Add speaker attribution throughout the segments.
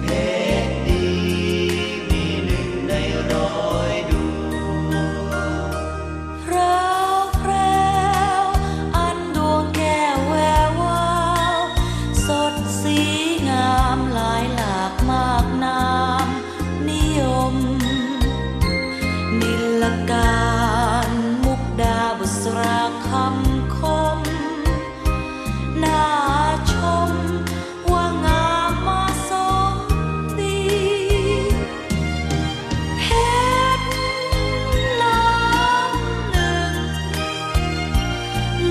Speaker 1: เพชรดีมีหนึ่งในร้อยดวง
Speaker 2: พราวพราวอันดวงแก้วแวววาวสดสีงามหลายหลากมากน้ำนิยมนิลการมุกดาบุษราคำคมน่าชมว่างามมาสมดีเพชรน้ำหนึ่ง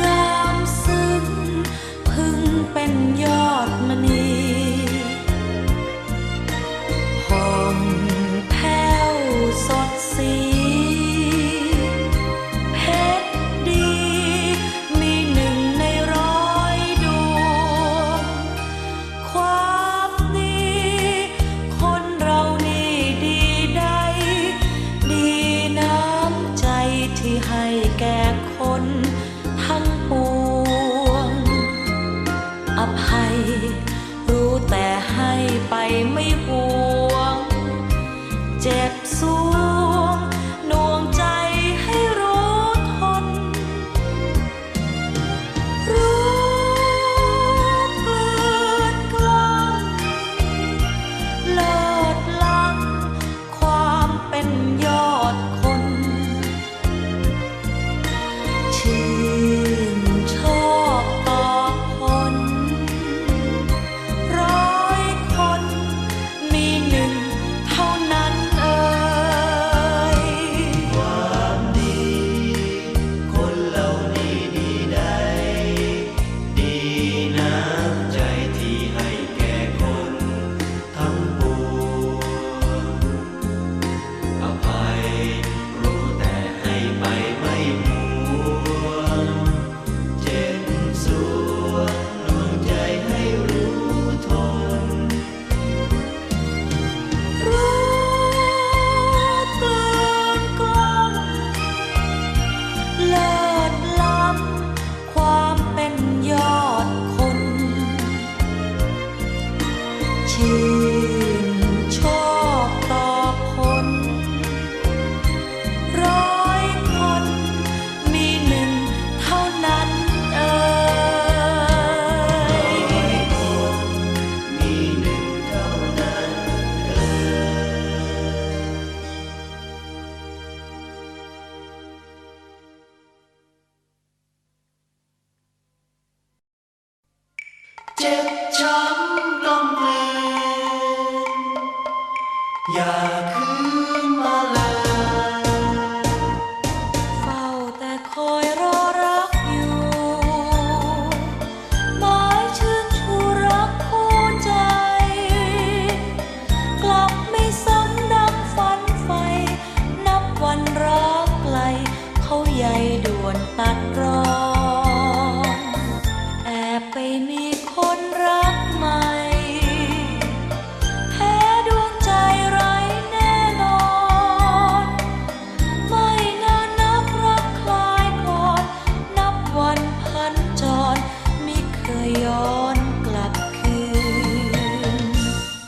Speaker 2: งามซึ้งพึงเป็นยอดมณีห่มแผ้วสดสีเพชรดีมีหนึ่งในร้อยดวงความดีคนเรานี่ดีใดดีน้ำใจที่ให้แก่คนทั้งปวงอภัยรู้แต่ให้ไปไม่หวงเจ็บสวงหน่วงใจให้รู้ทนรู้เกลือนกล้ำเลิศล้ำความเป็นยอดคนชื่นชอบต่อคนร้อยคนมีหนึ่งเท่านั้นเอ่ย
Speaker 1: ความดีคนเหล่านี้ดีใดดีน้ำใจที่ให้แก่คนทั้งปวงอภัยรู้แต่ให้ไปไม่หวงเจ็บสวงดวงใจให้รู้ทน
Speaker 2: รู้เกินกล้ำเลิศล้ำความเป็นยอดคนชื่นชอบต่อคนร้อยคนมีหนึ่งเท่านั้นเอ่ย
Speaker 1: มีหนึ่งเท่านั้นเจ็บช้ำกล้ำกลืนอย่าคืนมาเลย
Speaker 2: เฝ้าแต่คอยรอรักอยู่หมายชื่นชูรักคู่ใจกลับไม่สมดังฝันใฝ่นับวันรักไกลเขาใหญ่ด่วนตัดรองแอบไปมีคนรักใหม่แพ้ดวงใจไร้แน่นอนไม่นานนักรักคลายก่อนนับวันพันจรมิเคยย้อนกลับคืน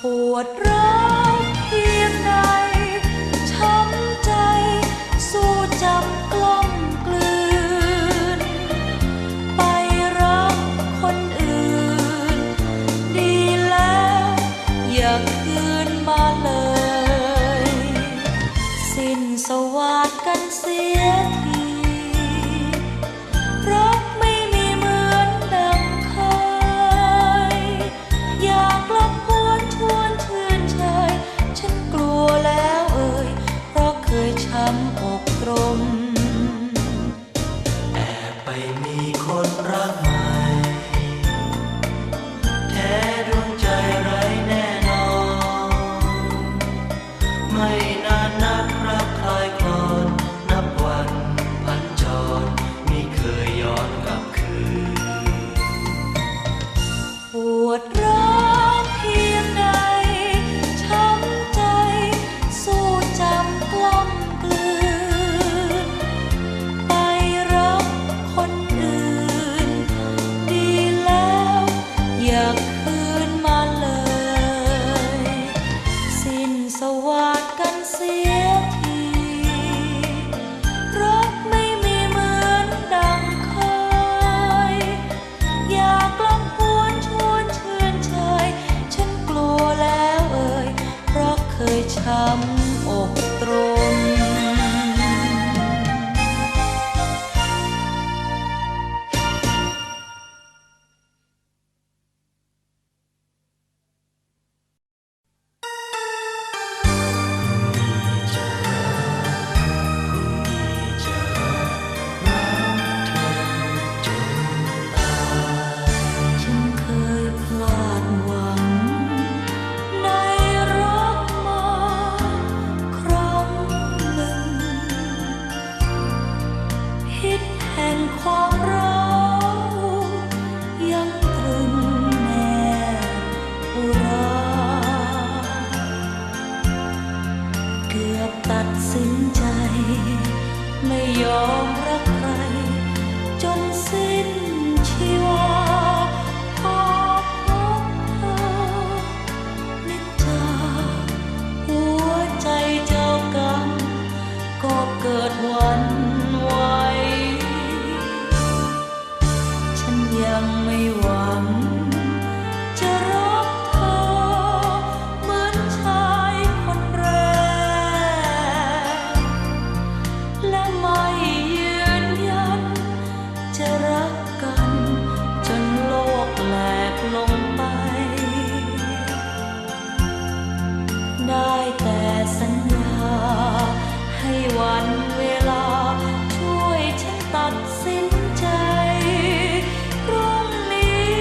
Speaker 2: ปวดร้าวเพียงใดช้ำใจสู้จำกล้ำกลืนไปรักคนอื่นดีแล้วอย่าคืนมาเลยสิ้นสวัสดิ์กันเสียทีรักไม่มีเหมือนดังเคยอยากกลับหวนชวนชื่นเชยฉันกลัวแล้วเอ่ยเพราะเคยช้ำอกตรม
Speaker 1: แอบไปมีคนรักใหม่แท้ดวงใจไร้แน่นอนไม่นานนักรักคลายคลอนนับวันพันจรมิเคยย้อนกลับคืน
Speaker 2: ปวดร้าวเพียงใดช้ำใจสู้จำกล้ำกลืนไปรักคนอื่น ยังไม่หวังจะรักเธอเหมือนชายคนแรกและไม่ยืนยันจะรักกันจนโลกแหลกลงไปได้แต่สัญญาให้วันเวลาช่วยฉันตัดสินใจพรุ่งนี้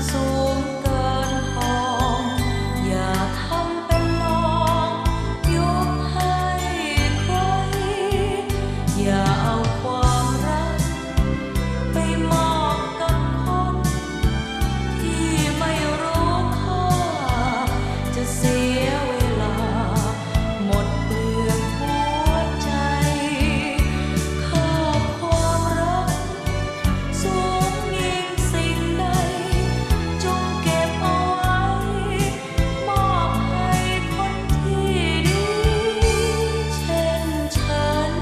Speaker 2: สูงเกินพองอย่าทำเป็นลองยกให้ใครอย่าเอาความรักไปมอบกับคนที่ไม่รู้ค่าจะเสียเวลาหมดเปลือกหัวใจข้าความรักสูงยิ่งสิ่งใดจงเก็บเอาไว้มอบให้คนที่ดีเช่นฉัน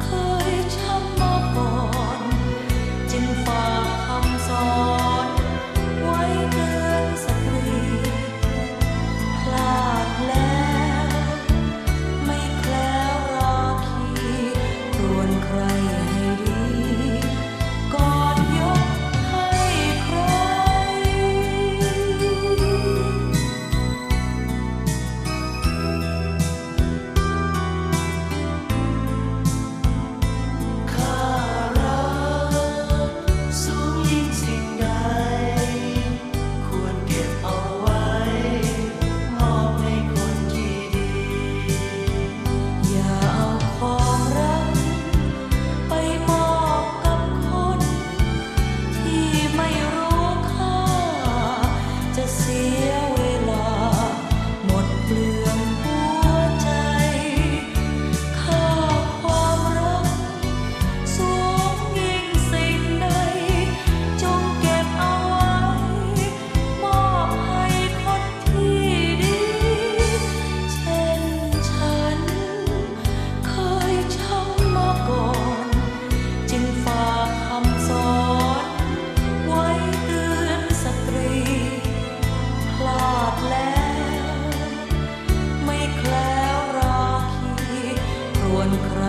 Speaker 2: เคยช้ำมาก่อนจึงฝากคำสอนไว้เตือนสตรีพลาดแล้วไม่แคล้วราคีรวนใครให้ดีก่อนยกให้ใคร
Speaker 1: ข้ารักสูงยิ่งสิ่งใดควรเก็บเอาไว้มอบให้คนที่ดี
Speaker 2: อย่าเอาความรักไปมอบกับคนที่ไม่รู้ค่าจะเสียเวลาหมดเปลืองหัวใจข้าความรักสูงยิ่งสิ่งใดจงเก็บเอาไว้มอบให้คนที่ดีเช่นฉันเคยช้ำมาก่อนจึงฝากคำสอนไว้เตือนสตรีพลาดแล้วไม่แคล้วราคีรวนใคร